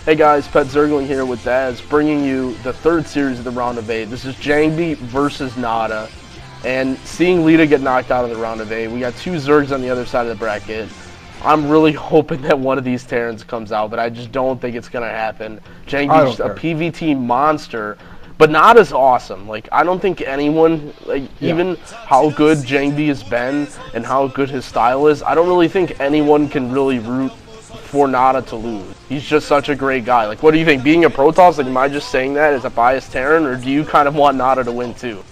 Hey guys, PetZergling here with Daz, bringing you the third series of the round of 8. This is JangBi versus NaDa, and seeing LeDa get knocked out of the round of 8, we got two Zergs on the other side of the bracket. I'm really hoping that one of these Terrans comes out, but I just don't think it's going to happen. JangBi's a PvT monster, but NaDa's awesome. Like, I don't think anyone, even how good JangBi has been and how good his style is, I don't really think anyone can really root for NaDa to lose. He's just such a great guy. Like, what do you think? Being a Protoss, like, am I just saying that as a biased Terran, or do you kind of want NaDa to win too?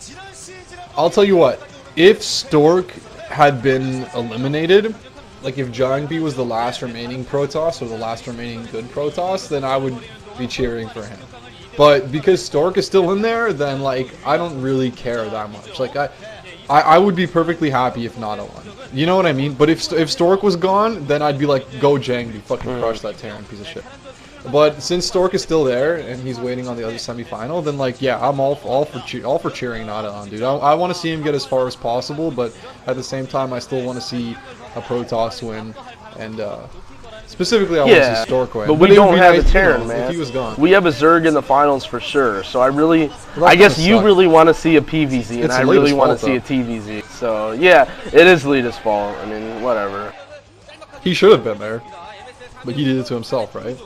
I'll tell you what, if Stork had been eliminated, like if JangBi was the last remaining Protoss or the last remaining good Protoss, then I would be cheering for him. But because Stork is still in there, then like I don't really care that much. Like I would be perfectly happy if NaDa won. You know what I mean? But if Stork was gone, then I'd be like, go JangBi, fucking crush that Terran piece of shit. But since Stork is still there and he's waiting on the other semifinal, then like yeah, I'm all for cheering NaDa on, dude. I want to see him get as far as possible, but at the same time, I still want to see a Protoss win, and specifically I want to see Stork win. But we don't have a Terran, man. If he was gone. We have a Zerg in the finals for sure. So I guess you really want to see a PVZ, and I really want to see a TVZ. So yeah, it is LeDa's fault. I mean, whatever. He should have been there, but he did it to himself, right?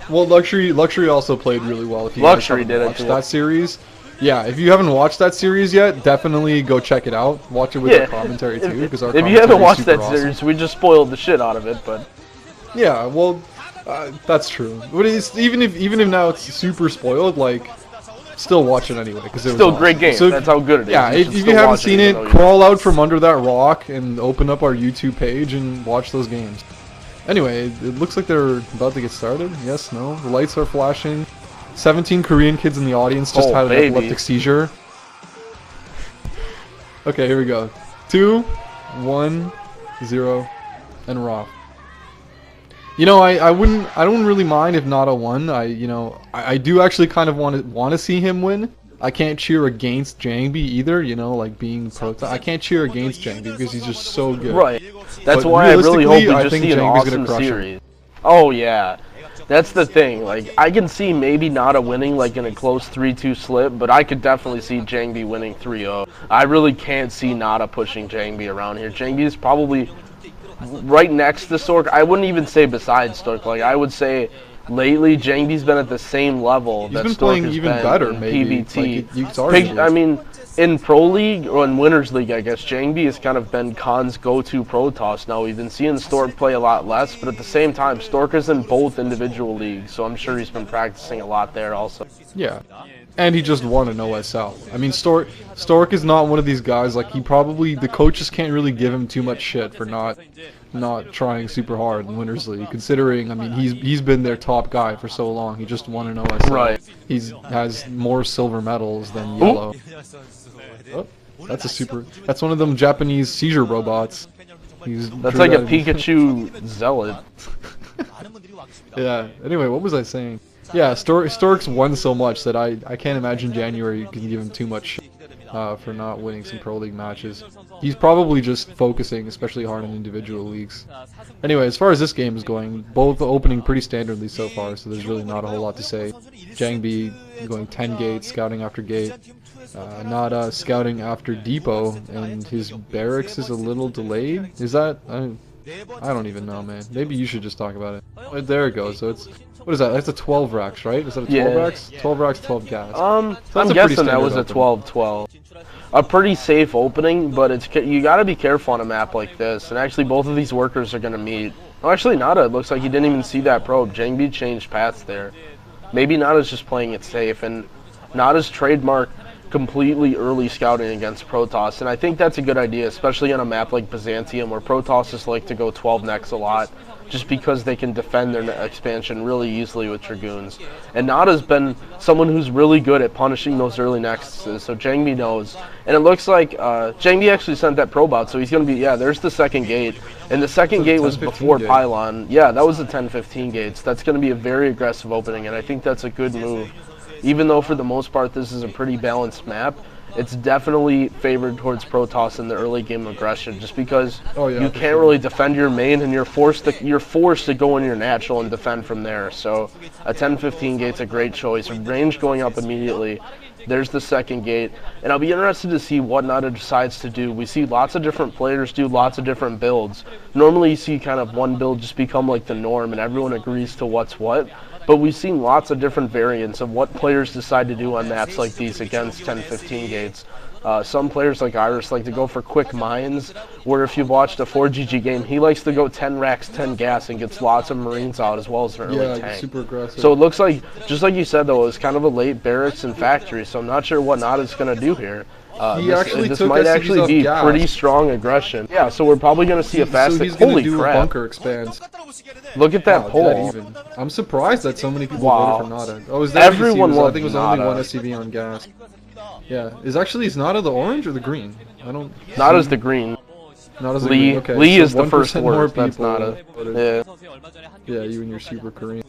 Well, Luxury also played really well. If you Luxury did watch that series. Yeah, if you haven't watched that series yet, definitely go check it out. Watch it with our commentary too, because our if you haven't watched that series, we just spoiled the shit out of it. But yeah, well, that's true. But it's, even if now it's super spoiled, like still watch it anyway because it was still a great game. So, that's how good it is. Yeah, if you haven't seen it, crawl out from under that rock and open up our YouTube page and watch those games. Anyway, it looks like they're about to get started. Yes, no, the lights are flashing. 17 Korean kids in the audience just had an epileptic seizure. Okay, here we go. 2, 1, 0, and Raw. You know, I don't really mind if NaDa won. I do actually kind of want to see him win. I can't cheer against JangBi either, you know, like being Protoss. I can't cheer against JangBi because he's just so good. Right. That's why I really hope we just see an awesome series. Oh yeah. That's the thing. Like, I can see maybe NaDa winning like in a close 3-2 slip, but I could definitely see JangBi winning 3-0. I really can't see NaDa pushing JangBi around here. JangBi is probably right next to Stork. I wouldn't even say beside Stork. Like, I would say lately JangBi's been at the same level that Stork has been better, in maybe. PvT. I mean, in Pro League or in Winners League, I guess JangBi has kind of been Khan's go-to Protoss. Now we've been seeing Stork play a lot less, but at the same time, Stork is in both individual leagues, so I'm sure he's been practicing a lot there also. Yeah, and he just won an OSL. I mean, Stork is not one of these guys. Like, the coaches can't really give him too much shit for not trying super hard in Winners League, considering, I mean, he's been their top guy for so long. He just won an OSL. Right. Has more silver medals than yellow. Oh, that's one of them Japanese seizure robots. That's like a Pikachu zealot. Yeah, anyway, what was I saying? Yeah, Stork's won so much that I can't imagine January can give him too much shit for not winning some Pro League matches. He's probably just focusing especially hard on individual leagues. Anyway, as far as this game is going, both opening pretty standardly so far, so there's really not a whole lot to say. JangBi going 10 gates, scouting after gate. NaDa scouting after depot, and his barracks is a little delayed. Is that? I don't even know, man. Maybe you should just talk about it. Oh, there it goes. So it's, what is that? That's a 12 racks, right? Is that a 12 racks? 12 racks, 12 gas. So I'm guessing that was a 12-12. A pretty safe opening, but you got to be careful on a map like this. And actually, both of these workers are going to meet. Oh, actually, NaDa, it looks like he didn't even see that probe. JangBi changed paths there. Maybe NaDa's just playing it safe, and NaDa's trademark completely early scouting against Protoss, and I think that's a good idea, especially on a map like Byzantium, where Protosses like to go 12 necks a lot, just because they can defend their expansion really easily with Dragoons. And NaDa's been someone who's really good at punishing those early nexuses, so JangBi knows. And it looks like JangBi actually sent that probe out, so he's going to be, yeah, there's the second gate. And the second gate was before Pylon. Yeah, that was the 10-15 gates. That's going to be a very aggressive opening, and I think that's a good move. Even though for the most part this is a pretty balanced map, it's definitely favored towards Protoss in the early game aggression, just because you can't sure. really defend your main, and you're forced to go in your natural and defend from there. So a 10-15 gate's a great choice. Range going up immediately. There's the second gate, and I'll be interested to see what NaDa decides to do. We see lots of different players do lots of different builds. Normally you see kind of one build just become like the norm and everyone agrees to what's what, but we've seen lots of different variants of what players decide to do on maps like these against 10-15 gates. Some players like Iris like to go for quick mines, where if you've watched a 4GG game, he likes to go 10 racks, 10 gas, and gets lots of Marines out as well as an early tank. Super aggressive. So it looks like, just like you said though, it was kind of a late barracks and factory, so I'm not sure what NaDa's going to do here. This might actually be pretty strong aggression. Yeah, so we're probably going to see a fast... So he's going to do a bunker expands. Look at that poll. I'm surprised that so many people voted for NaDa. Oh, is that everyone I think it was only one SCV on gas. Yeah, is NaDa the orange or the green? I don't. NaDa's the green. NaDa's the green. Okay, Lee so is the first word. That's NaDa. Yeah, you and your super Korean.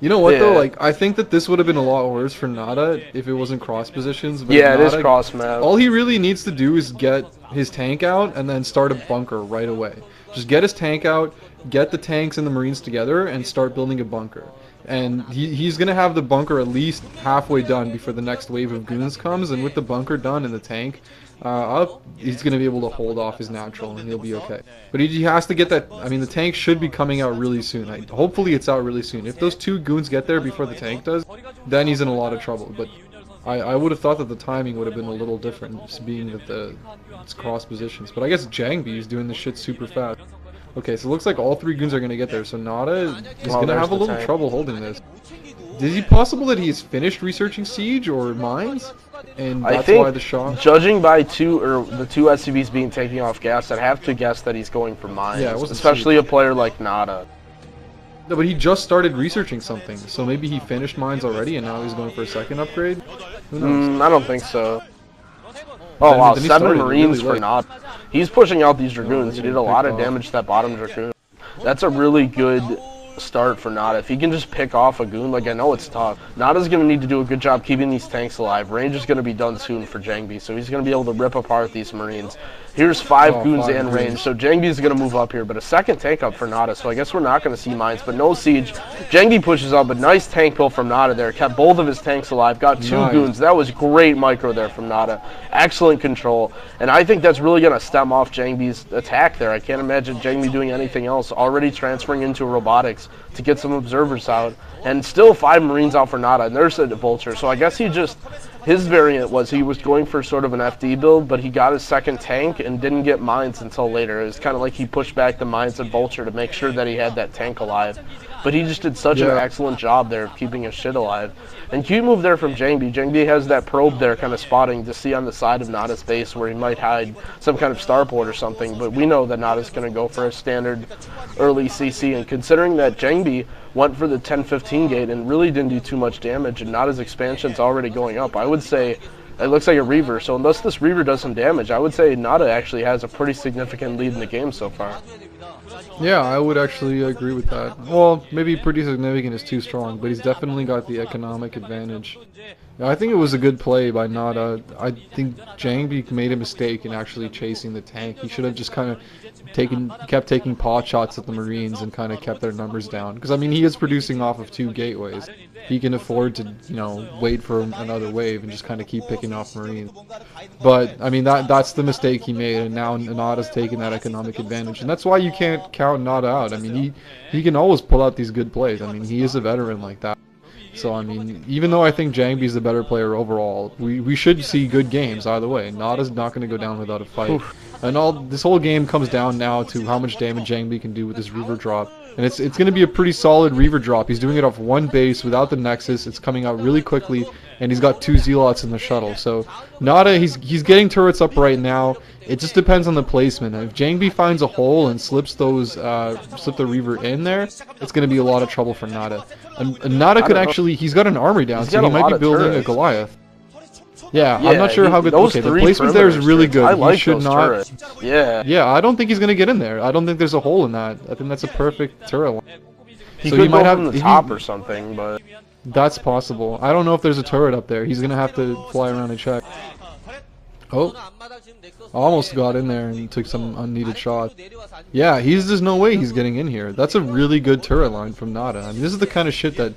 You know what though? Like, I think that this would have been a lot worse for NaDa if it wasn't cross positions. But yeah, it is cross map. All he really needs to do is get his tank out and then start a bunker right away. Just get his tank out, get the tanks and the Marines together, and start building a bunker. And he's going to have the bunker at least halfway done before the next wave of goons comes, and with the bunker done and the tank up, he's going to be able to hold off his natural, and he'll be okay. But he has to get that. I mean, the tank should be coming out really soon. Hopefully it's out really soon. If those two goons get there before the tank does, then he's in a lot of trouble. But I would have thought that the timing would have been a little different, being that it's cross positions. But I guess JangBi is doing this shit super fast. Okay, so it looks like all three goons are going to get there, so NaDa is going to have a little trouble holding this. Is it possible that he's finished researching Siege or Mines? And that's why the shot... Judging by the two SCVs being taken off gas, I'd have to guess that he's going for Mines, especially a player like NaDa. No, but he just started researching something, so maybe he finished Mines already and now he's going for a second upgrade? Who knows? I don't think so. Oh wow, 7 Marines for NaDa. He's pushing out these Dragoons. He did a lot of damage to that bottom Dragoon. That's a really good start for NaDa. If he can just pick off a goon, like, I know it's tough. NaDa's going to need to do a good job keeping these tanks alive. Range is going to be done soon for JangBi, so he's going to be able to rip apart these Marines. Here's 5 goons and range, so JangBi is going to move up here, but a second tank up for NaDa, so I guess we're not going to see mines, but no siege. JangBi pushes up, a nice tank pull from NaDa there, kept both of his tanks alive, got 2 goons. That was great micro there from NaDa. Excellent control, and I think that's really going to stem off JangBi's attack there. I can't imagine JangBi doing anything else, already transferring into robotics to get some observers out, and still 5 Marines out for NaDa, and there's a vulture, so I guess his variant was he was going for sort of an FD build, but he got his second tank and didn't get mines until later. It was kind of like he pushed back the mines and vulture to make sure that he had that tank alive. But he just did such an excellent job there of keeping his shit alive. And cute move there from JangBi. JangBi has that probe there kind of spotting to see on the side of NaDa's base where he might hide some kind of starport or something. But we know that NaDa's going to go for a standard early CC. And considering that JangBi went for the 10-15 gate and really didn't do too much damage, and NaDa's expansion's already going up, I would say it looks like a Reaver. So unless this Reaver does some damage, I would say NaDa actually has a pretty significant lead in the game so far. Yeah, I would actually agree with that. Well, maybe pretty significant is too strong, but he's definitely got the economic advantage. Yeah, I think it was a good play by NaDa. I think JangBi made a mistake in actually chasing the tank. He should have just kind of kept taking pot shots at the Marines and kind of kept their numbers down. Because, I mean, he is producing off of 2 gateways. He can afford to, you know, wait for another wave and just kind of keep picking off Marines. But, I mean, that's the mistake he made, and now NaDa's taking that economic advantage. And that's why you can't count NaDa out. I mean, he can always pull out these good plays. I mean, he is a veteran like that. So, I mean, even though I think JangBi is the better player overall, we should see good games either way. NaDa's not going to go down without a fight. Oof. And this whole game comes down now to how much damage JangBi can do with his Reaver drop. And it's going to be a pretty solid Reaver drop. He's doing it off 1 base without the Nexus. It's coming out really quickly, and he's got 2 Zealots in the shuttle. So NaDa, he's getting turrets up right now. It just depends on the placement. If JangBi finds a hole and slips the Reaver in there, it's going to be a lot of trouble for NaDa. And NaDa could actually, he's got an armory down, so he might be building a Goliath. Yeah, I'm not sure how good. Okay, the placement there is really good. I like those turrets. Yeah, I don't think he's gonna get in there. I don't think there's a hole in that. I think that's a perfect turret. He could go from the top or something, but that's possible. I don't know if there's a turret up there. He's gonna have to fly around and check. Oh, almost got in there and took some unneeded shot. Yeah, there's no way he's getting in here. That's a really good turret line from NaDa. I mean, this is the kind of shit that